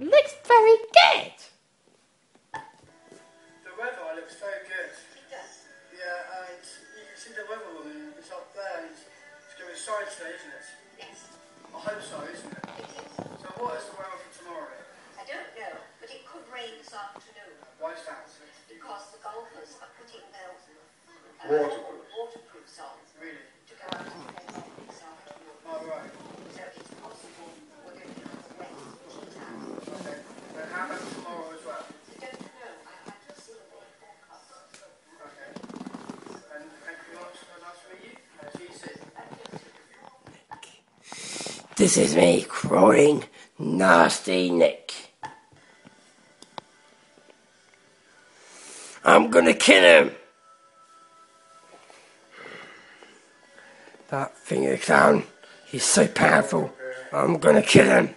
Looks very good. The weather looks very good. It does. Yeah, and you can see the weather woman. It's up there. And it's going to be sunny today, isn't it? Yes. I hope so, isn't it? It is. So what is the weather for tomorrow? I don't know, but it could rain this afternoon. Why is that? Because the golfers are putting their waterproofs on. Really? To go out and play golf this afternoon. Oh, right. So it's possible we're going to have a wet tea time. Okay. And how about tomorrow as well? I don't know. I can see the forecast. Okay. And thank you very much. Nice to meet you. See you soon. This is me crying, Nasty Nick. I'm gonna kill him. That finger clown, he's so powerful. I'm gonna kill him.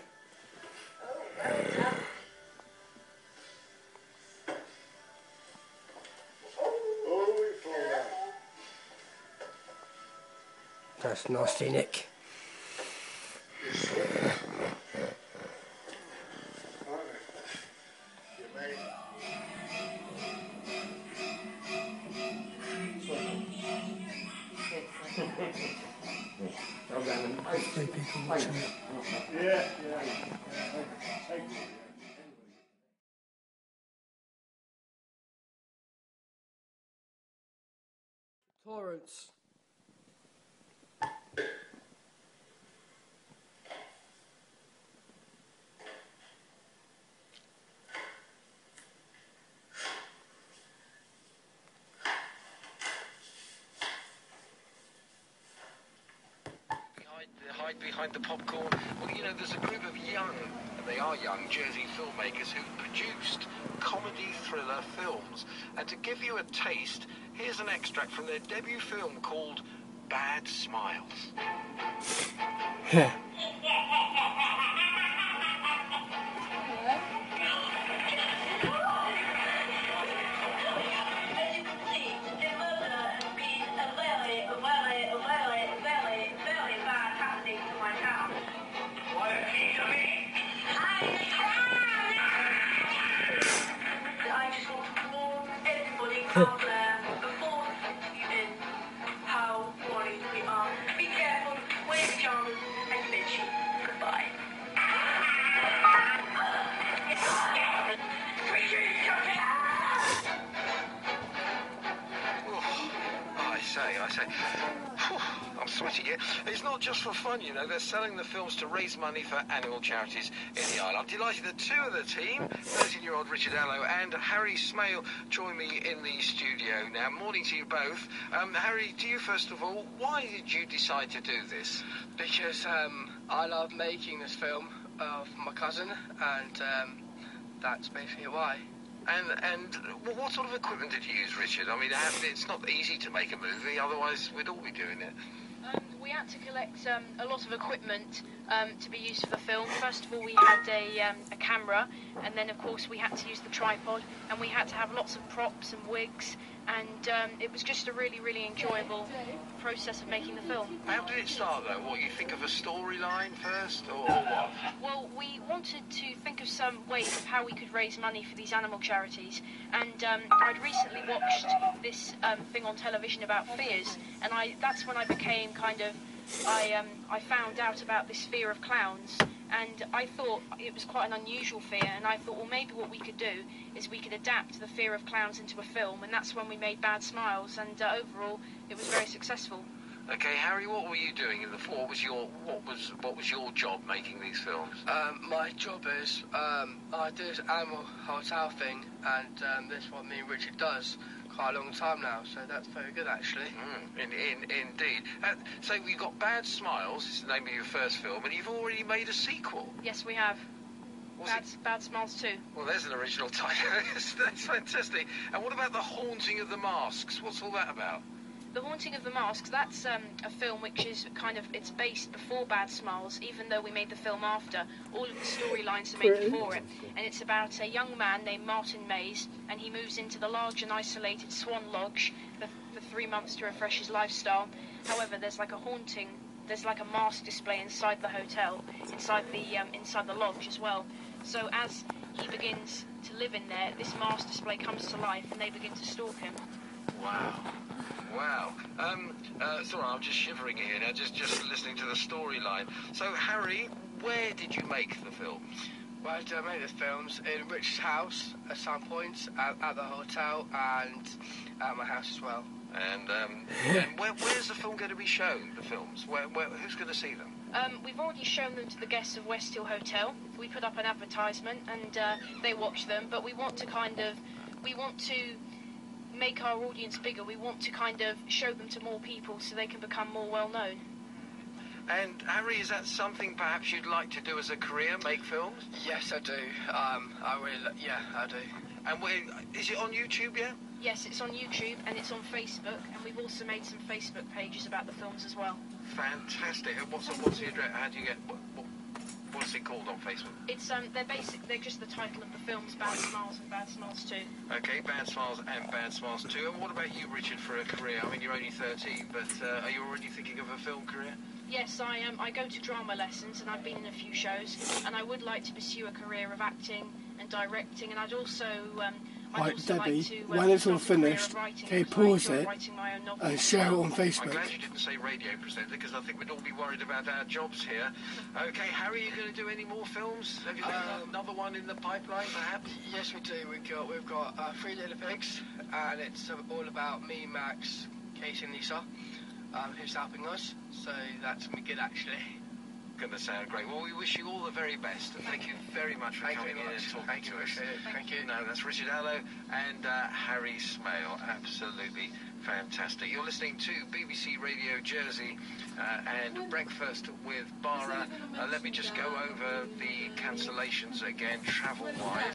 That's Nasty Nick. Three people watching it. Yeah. Torrance. Hide behind the popcorn. Well, you know, there's a group of young, and they are young, Jersey filmmakers who've produced comedy thriller films. And to give you a taste, here's an extract from their debut film called Bad Smiles. How worried we are. Be careful, wave John, and bitch. Goodbye. I say. Whew, I'm sweaty here. It's not just for fun, you know. They're selling the films to raise money for animal charities in the Isle. I'm delighted that two of the team, 13-year-old Richard Allo and Harry Smale, join me in the studio now. Morning to you both. Harry, to you first of all, why did you decide to do this? Because I love making this film of my cousin, and that's basically why. And what sort of equipment did you use, Richard? I mean, it's not easy to make a movie, otherwise we'd all be doing it. We had to collect a lot of equipment to be used for the film. First of all, we had a camera, and then of course we had to use the tripod, and we had to have lots of props and wigs, and it was just a really, really enjoyable process of making the film. How did it start, though? What, you think of a storyline first, or what? Well, we wanted to think of some ways of how we could raise money for these animal charities, and I'd recently watched this thing on television about fears, and that's when I became I found out about this fear of clowns, and I thought it was quite an unusual fear, and I thought, well, maybe what we could do is we could adapt the fear of clowns into a film, and that's when we made Bad Smiles, and overall it was very successful. Okay, Harry, what were you doing in the what was your job making these films? My job is I do this animal hotel thing, and this is what me and Richard does quite a long time now, so that's very good actually. Indeed. So you've got Bad Smiles, it's the name of your first film, and you've already made a sequel. Yes, we have. Bad Smiles 2. Well, there's an original title. That's fantastic. And what about The Haunting of the Masks? What's all that about? The Haunting of the Masks, that's a film which is it's based before Bad Smiles, even though we made the film after. All of the storylines are made before it. And it's about a young man named Martin Mays, and he moves into the large and isolated Swan Lodge for 3 months to refresh his lifestyle. However, there's like a mask display inside the hotel, inside the lodge as well. So as he begins to live in there, this Mars display comes to life and they begin to stalk him. Wow. Wow. Sorry, I'm just shivering here now, just listening to the storyline. So, Harry, where did you make the film? Well, I made the films in Rich's house at some points, at the hotel, and at my house as well. And where's the film going to be shown, the films? Who's going to see them? We've already shown them to the guests of West Hill Hotel. We put up an advertisement and they watch them, but we want to make our audience bigger. We want to kind of show them to more people so they can become more well known. And Harry, is that something perhaps you'd like to do as a career, make films? Yes, I do. I do. And is it on YouTube yet? Yes, it's on YouTube and it's on Facebook, and we've also made some Facebook pages about the films as well. Fantastic. And what's the address? How do you get? What's it called on Facebook? It's they're just the title of the films, Bad Smiles and Bad Smiles 2. Okay, Bad Smiles and Bad Smiles 2. And what about you, Richard, for a career? I mean, you're only 13, but are you already thinking of a film career? Yes, I am. I go to drama lessons and I've been in a few shows, and I would like to pursue a career of acting and directing, and I'd also Right, Debbie, when it's all finished, can you pause it and share it on I'm Facebook? glad you didn't say radio presenter, because I think we'd all be worried about our jobs here. Okay, Harry, are you going to do any more films? Have you got another one in the pipeline, perhaps? Yes, we do. We've got 3 Little Pigs, and it's all about me, Max, Casey, and Lisa, who's helping us. So that's gonna be good, actually. Going to sound great. Well, we wish you all the very best, and thank you very much for coming in and talking to us. Thank you. No, that's Richard Allo and Harry Smale. Absolutely fantastic. You're listening to BBC Radio Jersey and Breakfast with Bara. Let me just go over the cancellations again, travel-wise.